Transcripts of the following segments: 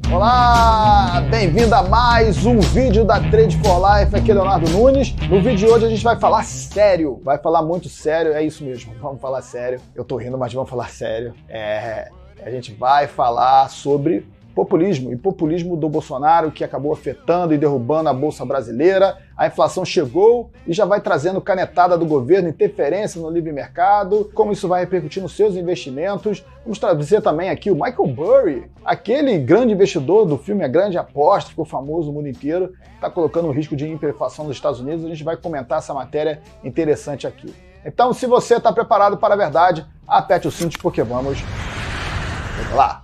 Olá, bem-vindo a mais um vídeo da Trade for Life, aqui é Leonardo Nunes. No vídeo de hoje a gente vai falar sério, vai falar muito sério, é isso mesmo, vamos falar sério. Eu tô rindo, mas vamos falar sério. A gente vai falar sobre populismo, e populismo do Bolsonaro, que acabou afetando e derrubando a Bolsa Brasileira. A inflação chegou e já vai trazendo canetada do governo, interferência no livre mercado, como isso vai repercutir nos seus investimentos. Vamos trazer também aqui o Michael Burry, aquele grande investidor do filme A Grande Aposta, que ficou famoso no mundo inteiro, está colocando o risco de hiperinflação dos Estados Unidos. A gente vai comentar essa matéria interessante aqui. Então, se você está preparado para a verdade, aperte o cinto porque vamos lá.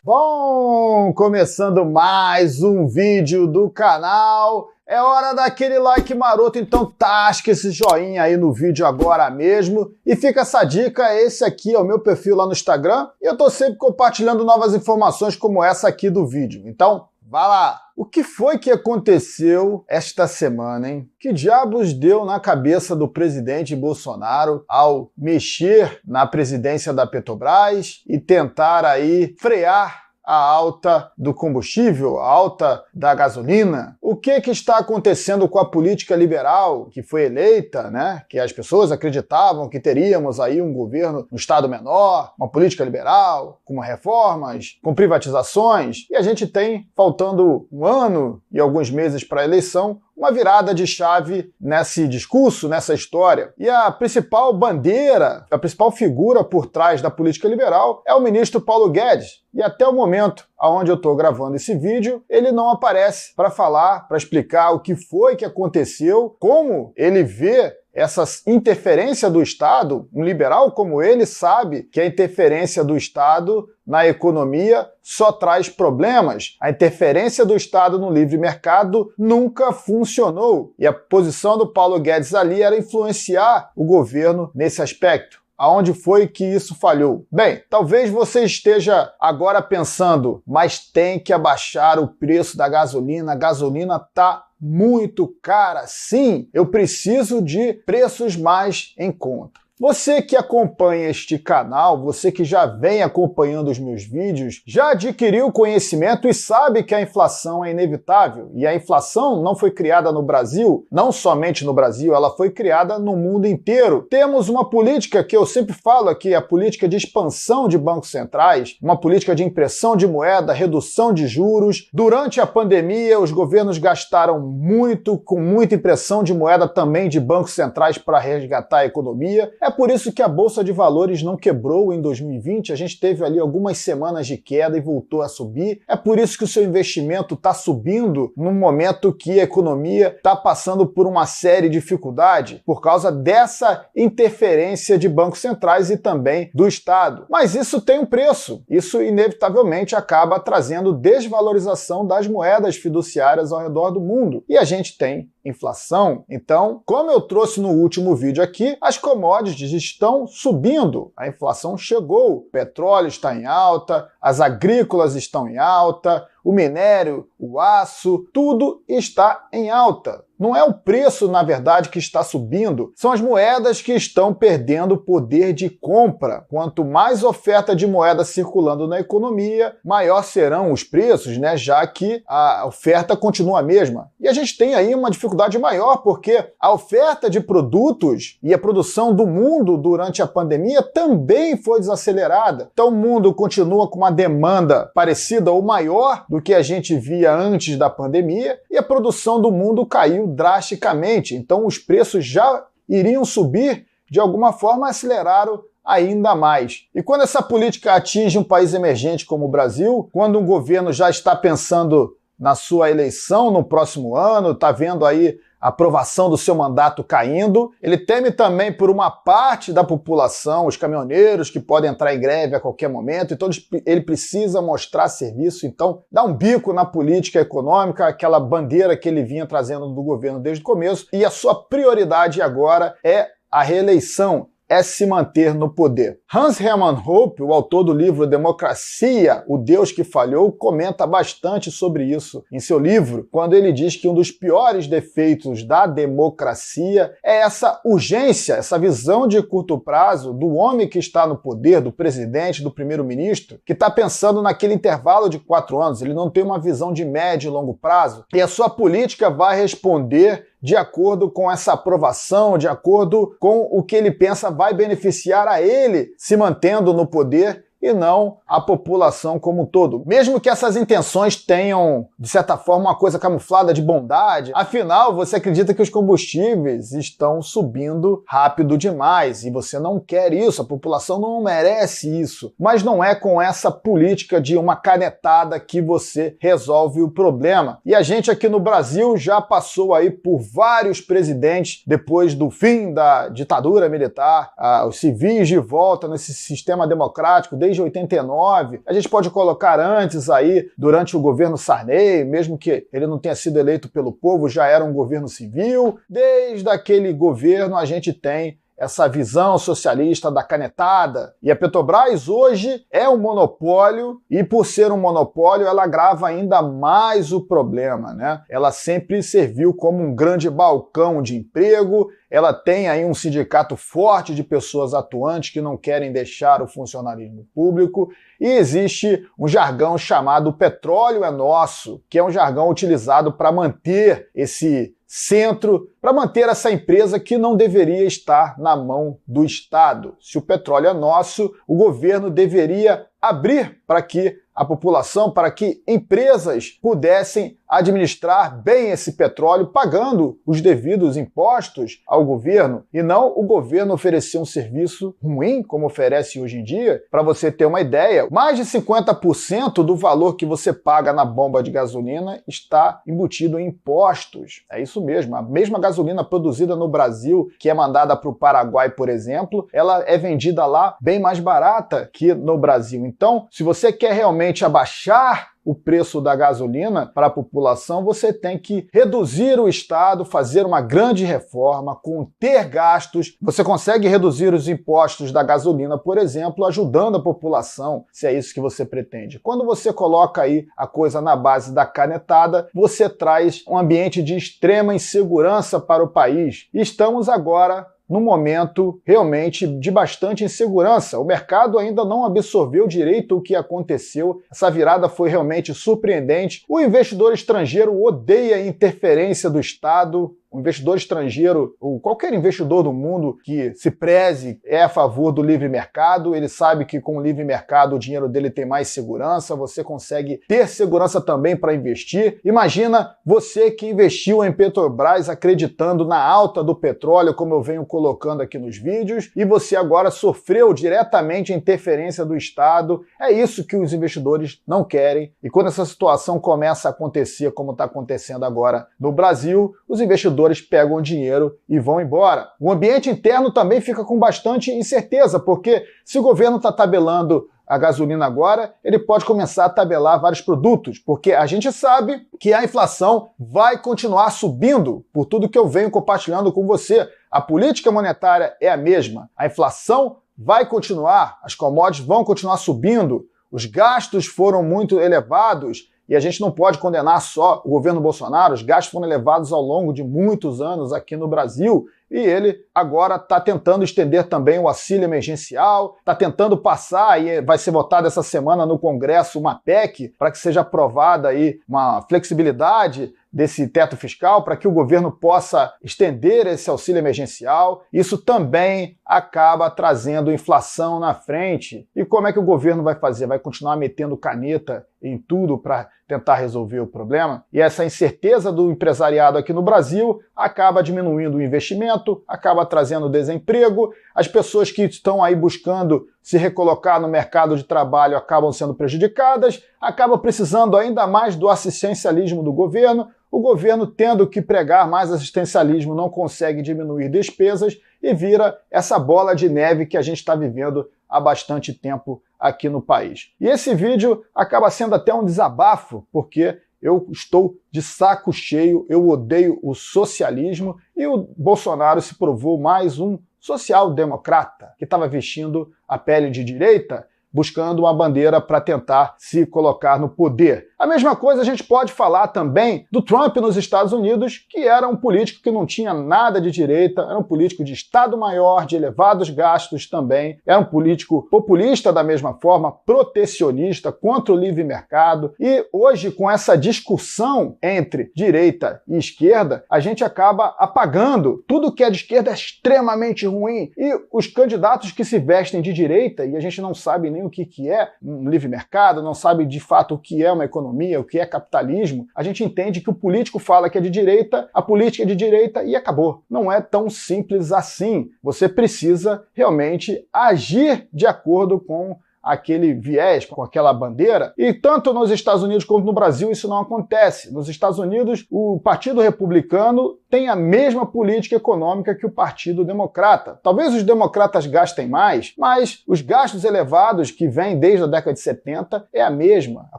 Bom, começando mais um vídeo do canal, é hora daquele like maroto, então tasca esse joinha aí no vídeo agora mesmo. E fica essa dica, esse aqui é o meu perfil lá no Instagram, e eu tô sempre compartilhando novas informações como essa aqui do vídeo, então vá lá! O que foi que aconteceu esta semana, hein? Que diabos deu na cabeça do presidente Bolsonaro ao mexer na presidência da Petrobras e tentar aí frear a alta do combustível, a alta da gasolina? O que está acontecendo com a política liberal que foi eleita, né? Que as pessoas acreditavam que teríamos aí um governo, um Estado menor, uma política liberal, com reformas, com privatizações, e a gente tem, faltando um ano e alguns meses para a eleição, uma virada de chave nesse discurso, nessa história. E a principal bandeira, a principal figura por trás da política liberal é o ministro Paulo Guedes. E até o momento onde eu estou gravando esse vídeo, ele não aparece para falar, para explicar o que foi que aconteceu, como ele vê essa interferência do Estado. Um liberal como ele sabe que a interferência do Estado na economia só traz problemas. A interferência do Estado no livre mercado nunca funcionou. E a posição do Paulo Guedes ali era influenciar o governo nesse aspecto. Aonde foi que isso falhou? Bem, talvez você esteja agora pensando, mas tem que abaixar o preço da gasolina, a gasolina está muito cara. Sim, eu preciso de preços mais em conta. Você que acompanha este canal, você que já vem acompanhando os meus vídeos, já adquiriu conhecimento e sabe que a inflação é inevitável. E a inflação não foi criada no Brasil, não somente no Brasil, ela foi criada no mundo inteiro. Temos uma política que eu sempre falo aqui, a política de expansão de bancos centrais, uma política de impressão de moeda, redução de juros. Durante a pandemia, os governos gastaram muito, com muita impressão de moeda também de bancos centrais para resgatar a economia. É por isso que a Bolsa de Valores não quebrou em 2020, a gente teve ali algumas semanas de queda e voltou a subir. É por isso que o seu investimento está subindo no momento que a economia está passando por uma série de dificuldades, por causa dessa interferência de bancos centrais e também do Estado. Mas isso tem um preço, isso inevitavelmente acaba trazendo desvalorização das moedas fiduciárias ao redor do mundo. E a gente tem inflação. Então, como eu trouxe no último vídeo aqui, as commodities estão subindo. A inflação chegou. O petróleo está em alta, as agrícolas estão em alta, o minério, o aço, tudo está em alta. Não é o preço, na verdade, que está subindo, são as moedas que estão perdendo poder de compra. Quanto mais oferta de moeda circulando na economia, maior serão os preços, né? Já que a oferta continua a mesma. E a gente tem aí uma dificuldade maior, porque a oferta de produtos e a produção do mundo durante a pandemia também foi desacelerada. Então o mundo continua com uma demanda parecida ou maior do que a gente via antes da pandemia, e a produção do mundo caiu drasticamente. Então os preços já iriam subir, de alguma forma aceleraram ainda mais. E quando essa política atinge um país emergente como o Brasil, quando um governo já está pensando na sua eleição no próximo ano, está vendo aí a aprovação do seu mandato caindo, ele teme também por uma parte da população, os caminhoneiros que podem entrar em greve a qualquer momento, então ele precisa mostrar serviço, então dá um bico na política econômica, aquela bandeira que ele vinha trazendo do governo desde o começo, e a sua prioridade agora é a reeleição. é se manter no poder. Hans Hermann Hoppe, o autor do livro Democracia, o Deus que Falhou, comenta bastante sobre isso em seu livro, quando ele diz que um dos piores defeitos da democracia é essa urgência, essa visão de curto prazo do homem que está no poder, do presidente, do primeiro-ministro, que está pensando naquele intervalo de 4 anos, ele não tem uma visão de médio e longo prazo, e a sua política vai responder de acordo com essa aprovação, de acordo com o que ele pensa vai beneficiar a ele se mantendo no poder e não a população como um todo. Mesmo que essas intenções tenham, de certa forma, uma coisa camuflada de bondade, afinal, você acredita que os combustíveis estão subindo rápido demais e você não quer isso, a população não merece isso. Mas não é com essa política de uma canetada que você resolve o problema. E a gente aqui no Brasil já passou aí por vários presidentes depois do fim da ditadura militar, os civis de volta nesse sistema democrático, desde 89, a gente pode colocar antes aí, durante o governo Sarney, mesmo que ele não tenha sido eleito pelo povo, já era um governo civil. Desde aquele governo a gente tem essa visão socialista da canetada. E a Petrobras hoje é um monopólio e, por ser um monopólio, ela agrava ainda mais o problema, né? Ela sempre serviu como um grande balcão de emprego, ela tem aí um sindicato forte de pessoas atuantes que não querem deixar o funcionalismo público e existe um jargão chamado petróleo é nosso, que é um jargão utilizado para manter esse centro, para manter essa empresa que não deveria estar na mão do Estado. Se o petróleo é nosso, o governo deveria abrir para que a população, para que empresas pudessem administrar bem esse petróleo, pagando os devidos impostos ao governo, e não o governo oferecer um serviço ruim, como oferece hoje em dia. Para você ter uma ideia, mais de 50% do valor que você paga na bomba de gasolina está embutido em impostos. É isso mesmo, a mesma gasolina produzida no Brasil, que é mandada para o Paraguai, por exemplo, ela é vendida lá bem mais barata que no Brasil. Então, se você quer realmente abaixar o preço da gasolina para a população, você tem que reduzir o Estado, fazer uma grande reforma, conter gastos. Você consegue reduzir os impostos da gasolina, por exemplo, ajudando a população, se é isso que você pretende. Quando você coloca aí a coisa na base da canetada, você traz um ambiente de extrema insegurança para o país. E estamos agora num momento realmente de bastante insegurança. O mercado ainda não absorveu direito o que aconteceu. Essa virada foi realmente surpreendente. O investidor estrangeiro odeia a interferência do Estado. O investidor estrangeiro, ou qualquer investidor do mundo que se preze, é a favor do livre mercado. Ele sabe que com o livre mercado o dinheiro dele tem mais segurança, você consegue ter segurança também para investir. Imagina você que investiu em Petrobras acreditando na alta do petróleo, como eu venho colocando aqui nos vídeos, e você agora sofreu diretamente a interferência do Estado. É isso que os investidores não querem. E quando essa situação começa a acontecer, como está acontecendo agora no Brasil, os investidores pegam o dinheiro e vão embora. O ambiente interno também fica com bastante incerteza, porque se o governo está tabelando a gasolina agora, ele pode começar a tabelar vários produtos, porque a gente sabe que a inflação vai continuar subindo, por tudo que eu venho compartilhando com você. A política monetária é a mesma, a inflação vai continuar, as commodities vão continuar subindo, os gastos foram muito elevados. E a gente não pode condenar só o governo Bolsonaro, os gastos foram elevados ao longo de muitos anos aqui no Brasil, e ele agora está tentando estender também o auxílio emergencial, está tentando passar, e vai ser votada essa semana no Congresso uma PEC para que seja aprovada aí uma flexibilidade desse teto fiscal para que o governo possa estender esse auxílio emergencial. Isso também acaba trazendo inflação na frente. E como é que o governo vai fazer? Vai continuar metendo caneta em tudo para tentar resolver o problema? E essa incerteza do empresariado aqui no Brasil acaba diminuindo o investimento, acaba trazendo desemprego, as pessoas que estão aí buscando se recolocar no mercado de trabalho acabam sendo prejudicadas, acaba precisando ainda mais do assistencialismo do governo, o governo tendo que pregar mais assistencialismo não consegue diminuir despesas e vira essa bola de neve que a gente está vivendo há bastante tempo aqui no país. E esse vídeo acaba sendo até um desabafo, porque eu estou de saco cheio, eu odeio o socialismo e o Bolsonaro se provou mais um social-democrata, que estava vestindo a pele de direita, buscando uma bandeira para tentar se colocar no poder. A mesma coisa a gente pode falar também do Trump nos Estados Unidos, que era um político que não tinha nada de direita, era um político de Estado-Maior, de elevados gastos também, era um político populista da mesma forma, protecionista, contra o livre mercado. E hoje, com essa discussão entre direita e esquerda, a gente acaba apagando tudo que é de esquerda é extremamente ruim. E os candidatos que se vestem de direita, e a gente não sabe nem o que é um livre mercado, não sabe de fato o que é uma economia, o que é capitalismo, a gente entende que o político fala que é de direita, a política é de direita e acabou. Não é tão simples assim. Você precisa realmente agir de acordo com aquele viés, com aquela bandeira, e tanto nos Estados Unidos como no Brasil isso não acontece. Nos Estados Unidos, o Partido Republicano tem a mesma política econômica que o Partido Democrata. Talvez os democratas gastem mais, mas os gastos elevados que vêm desde a década de 70 é a mesma. A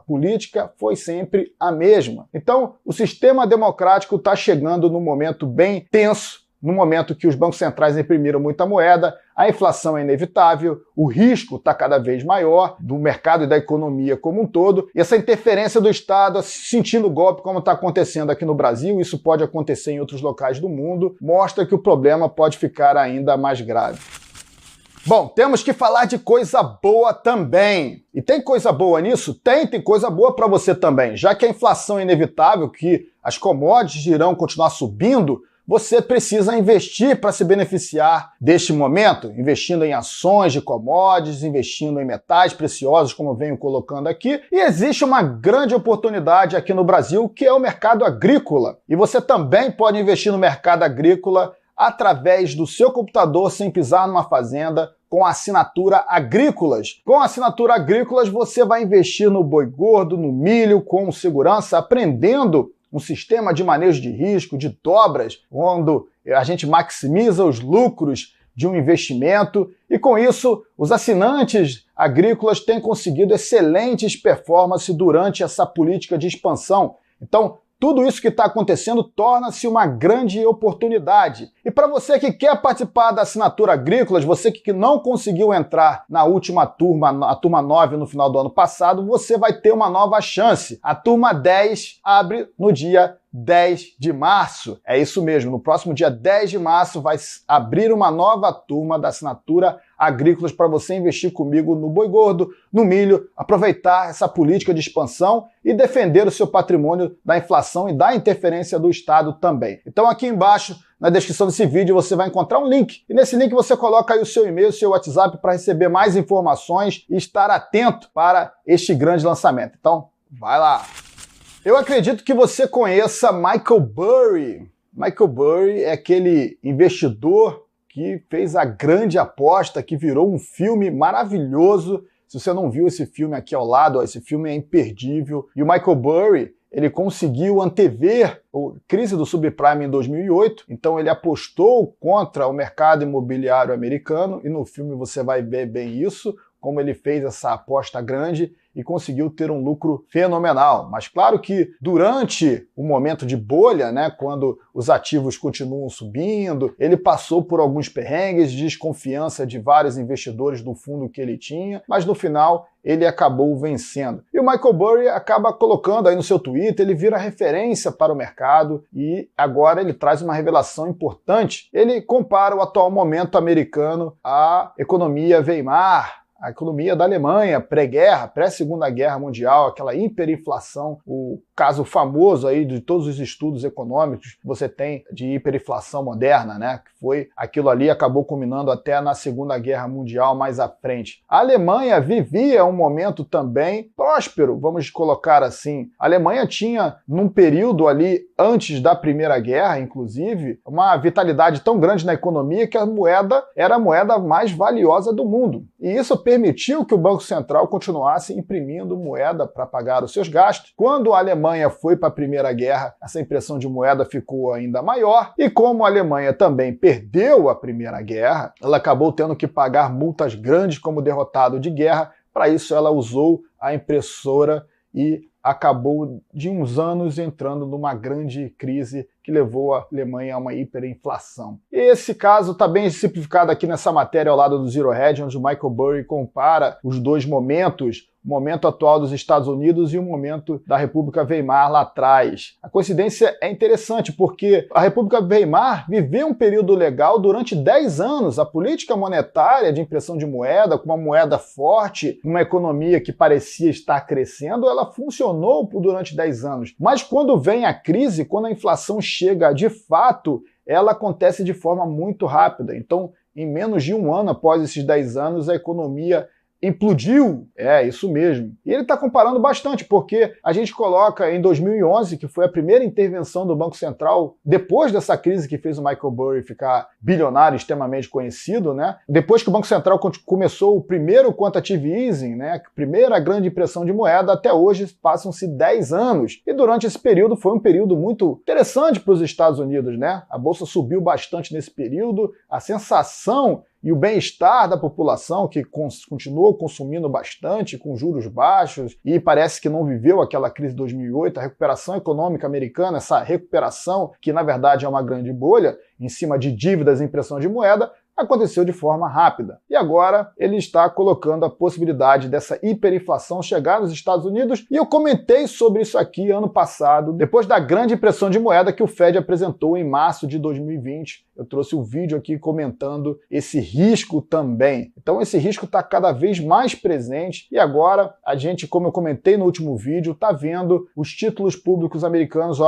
política foi sempre a mesma. Então, o sistema democrático está chegando num momento bem tenso, no momento que os bancos centrais imprimiram muita moeda, a inflação é inevitável, o risco está cada vez maior do mercado e da economia como um todo, e essa interferência do Estado sentindo o golpe como está acontecendo aqui no Brasil, isso pode acontecer em outros locais do mundo, mostra que o problema pode ficar ainda mais grave. Bom, temos que falar de coisa boa também. E tem coisa boa nisso? Tem coisa boa para você também. Já que a inflação é inevitável, que as commodities irão continuar subindo, você precisa investir para se beneficiar deste momento, investindo em ações de commodities, investindo em metais preciosos, como eu venho colocando aqui. E existe uma grande oportunidade aqui no Brasil, que é o mercado agrícola. E você também pode investir no mercado agrícola através do seu computador, sem pisar numa fazenda, com a assinatura Agrícolas. Com a assinatura Agrícolas, você vai investir no boi gordo, no milho, com segurança, aprendendo um sistema de manejo de risco, de dobras, onde a gente maximiza os lucros de um investimento e, com isso, os assinantes agrícolas têm conseguido excelentes performances durante essa política de expansão. Então, tudo isso que está acontecendo torna-se uma grande oportunidade. E para você que quer participar da assinatura Agrícolas, você que não conseguiu entrar na última turma, a turma 9 no final do ano passado, você vai ter uma nova chance. A turma 10 abre no dia 10 de março. É isso mesmo, no próximo dia 10 de março vai abrir uma nova turma da assinatura Agrícolas para você investir comigo no boi gordo, no milho, aproveitar essa política de expansão e defender o seu patrimônio da inflação e da interferência do Estado também. Então aqui embaixo, na descrição desse vídeo, você vai encontrar um link. E nesse link você coloca aí o seu e-mail, o seu WhatsApp para receber mais informações e estar atento para este grande lançamento. Então, vai lá! Eu acredito que você conheça Michael Burry. Michael Burry é aquele investidor que fez a grande aposta, que virou um filme maravilhoso. Se você não viu esse filme aqui ao lado, ó, esse filme é imperdível. E o Michael Burry, ele conseguiu antever a crise do subprime em 2008, então ele apostou contra o mercado imobiliário americano, e no filme você vai ver bem isso, como ele fez essa aposta grande e conseguiu ter um lucro fenomenal. Mas claro que durante o momento de bolha, né, quando os ativos continuam subindo, ele passou por alguns perrengues, desconfiança de vários investidores do fundo que ele tinha, mas no final ele acabou vencendo. E o Michael Burry acaba colocando aí no seu Twitter, ele vira referência para o mercado e agora ele traz uma revelação importante. Ele compara o atual momento americano à economia Weimar, a economia da Alemanha, pré-guerra, pré-Segunda Guerra Mundial, aquela hiperinflação, o caso famoso aí de todos os estudos econômicos que você tem de hiperinflação moderna, né? Que foi aquilo ali, acabou culminando até na Segunda Guerra Mundial mais à frente. A Alemanha vivia um momento também próspero, vamos colocar assim. A Alemanha tinha, num período ali antes da Primeira Guerra, inclusive, uma vitalidade tão grande na economia que a moeda era a moeda mais valiosa do mundo. E isso permitiu que o Banco Central continuasse imprimindo moeda para pagar os seus gastos. Quando a Alemanha foi para a Primeira Guerra, essa impressão de moeda ficou ainda maior, e como a Alemanha também perdeu a Primeira Guerra, ela acabou tendo que pagar multas grandes como derrotado de guerra. Para isso ela usou a impressora e acabou de uns anos entrando numa grande crise que levou a Alemanha a uma hiperinflação. Esse caso está bem simplificado aqui nessa matéria ao lado do Zero Hedge, onde o Michael Burry compara os dois momentos, o momento atual dos Estados Unidos e o momento da República Weimar lá atrás. A coincidência é interessante porque a República Weimar viveu um período legal durante 10 anos. A política monetária de impressão de moeda, com uma moeda forte, uma economia que parecia estar crescendo, ela funcionou durante 10 anos. Mas quando vem a crise, quando a inflação chega de fato, ela acontece de forma muito rápida. Então, em menos de um ano após esses 10 anos, a economia implodiu, é isso mesmo. E ele está comparando bastante, porque a gente coloca em 2011, que foi a primeira intervenção do Banco Central, depois dessa crise que fez o Michael Burry ficar bilionário, extremamente conhecido, né? Depois que o Banco Central começou o primeiro quantitative easing, né? A primeira grande impressão de moeda, até hoje passam-se 10 anos. E durante esse período foi um período muito interessante para os Estados Unidos, né? A bolsa subiu bastante nesse período, a sensação e o bem-estar da população, que continuou consumindo bastante, com juros baixos, e parece que não viveu aquela crise de 2008, a recuperação econômica americana, essa recuperação, que na verdade é uma grande bolha, em cima de dívidas e impressão de moeda, aconteceu de forma rápida. E agora ele está colocando a possibilidade dessa hiperinflação chegar nos Estados Unidos, e eu comentei sobre isso aqui ano passado, depois da grande impressão de moeda que o Fed apresentou em março de 2020. Eu trouxe um vídeo aqui comentando esse risco também. Então esse risco está cada vez mais presente, e agora a gente, como eu comentei no último vídeo, está vendo os títulos públicos americanos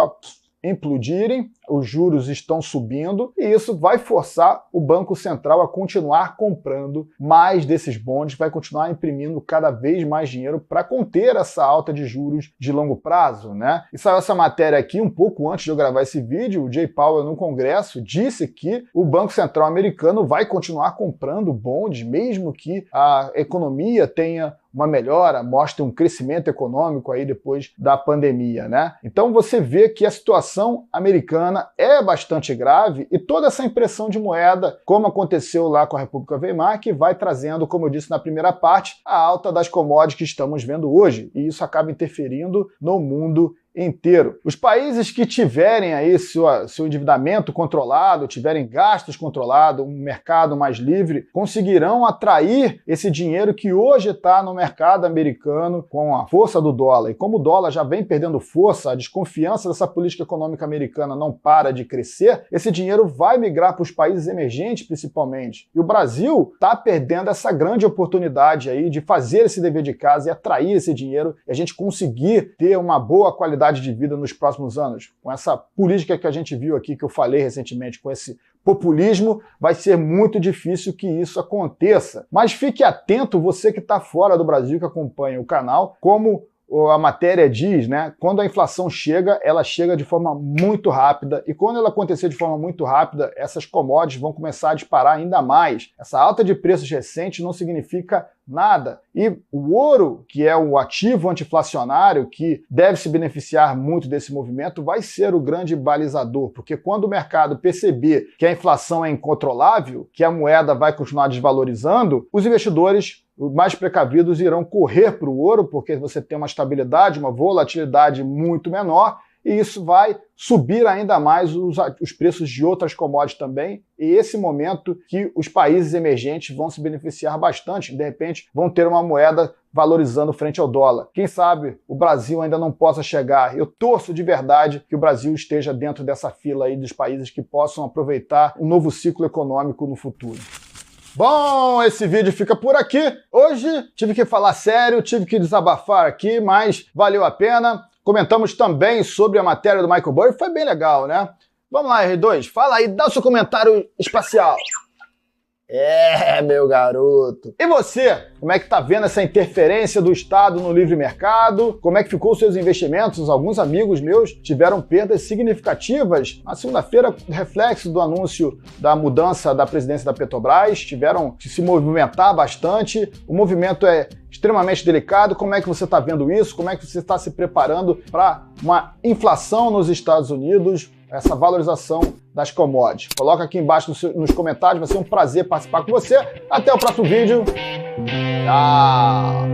implodirem, os juros estão subindo, e isso vai forçar o Banco Central a continuar comprando mais desses bonds, vai continuar imprimindo cada vez mais dinheiro para conter essa alta de juros de longo prazo, né? E saiu essa matéria aqui um pouco antes de eu gravar esse vídeo. O Jay Powell no Congresso disse que o Banco Central americano vai continuar comprando bonds, mesmo que a economia tenha uma melhora, mostra um crescimento econômico aí depois da pandemia, né? Então você vê que a situação americana é bastante grave, e toda essa impressão de moeda, como aconteceu lá com a República Weimar, que vai trazendo, como eu disse na primeira parte, a alta das commodities que estamos vendo hoje, e isso acaba interferindo no mundo inteiro. Os países que tiverem aí seu endividamento controlado, tiverem gastos controlados, um mercado mais livre, conseguirão atrair esse dinheiro que hoje está no mercado americano com a força do dólar. E como o dólar já vem perdendo força, a desconfiança dessa política econômica americana não para de crescer, esse dinheiro vai migrar para os países emergentes principalmente. E o Brasil está perdendo essa grande oportunidade aí de fazer esse dever de casa e atrair esse dinheiro, e a gente conseguir ter uma boa qualidade de vida nos próximos anos. Com essa política que a gente viu aqui, que eu falei recentemente, com esse populismo, vai ser muito difícil que isso aconteça. Mas fique atento, você que está fora do Brasil, que acompanha o canal, como a matéria diz, né? Quando a inflação chega, ela chega de forma muito rápida, e quando ela acontecer de forma muito rápida, essas commodities vão começar a disparar ainda mais. Essa alta de preços recente não significa nada. E o ouro, que é o ativo anti-inflacionário, que deve se beneficiar muito desse movimento, vai ser o grande balizador, porque quando o mercado perceber que a inflação é incontrolável, que a moeda vai continuar desvalorizando, os investidores mais precavidos irão correr para o ouro, porque você tem uma estabilidade, uma volatilidade muito menor, e isso vai subir ainda mais os preços de outras commodities também, e esse momento que os países emergentes vão se beneficiar bastante, de repente vão ter uma moeda valorizando frente ao dólar. Quem sabe o Brasil ainda não possa chegar. Eu torço de verdade que o Brasil esteja dentro dessa fila aí dos países que possam aproveitar um novo ciclo econômico no futuro. Bom, esse vídeo fica por aqui. Hoje tive que falar sério, tive que desabafar aqui, mas valeu a pena. Comentamos também sobre a matéria do Michael Burry, foi bem legal, né? Vamos lá, R2, fala aí, dá o seu comentário espacial. É, meu garoto. E você, como é que tá vendo essa interferência do Estado no livre mercado? Como é que ficou os seus investimentos? Alguns amigos meus tiveram perdas significativas. Na segunda-feira, reflexo do anúncio da mudança da presidência da Petrobras, tiveram que se movimentar bastante. O movimento é extremamente delicado. Como é que você está vendo isso? Como é que você está se preparando para uma inflação nos Estados Unidos, essa valorização das commodities? Coloca aqui embaixo nos comentários, vai ser um prazer participar com você. Até o próximo vídeo. Tchau!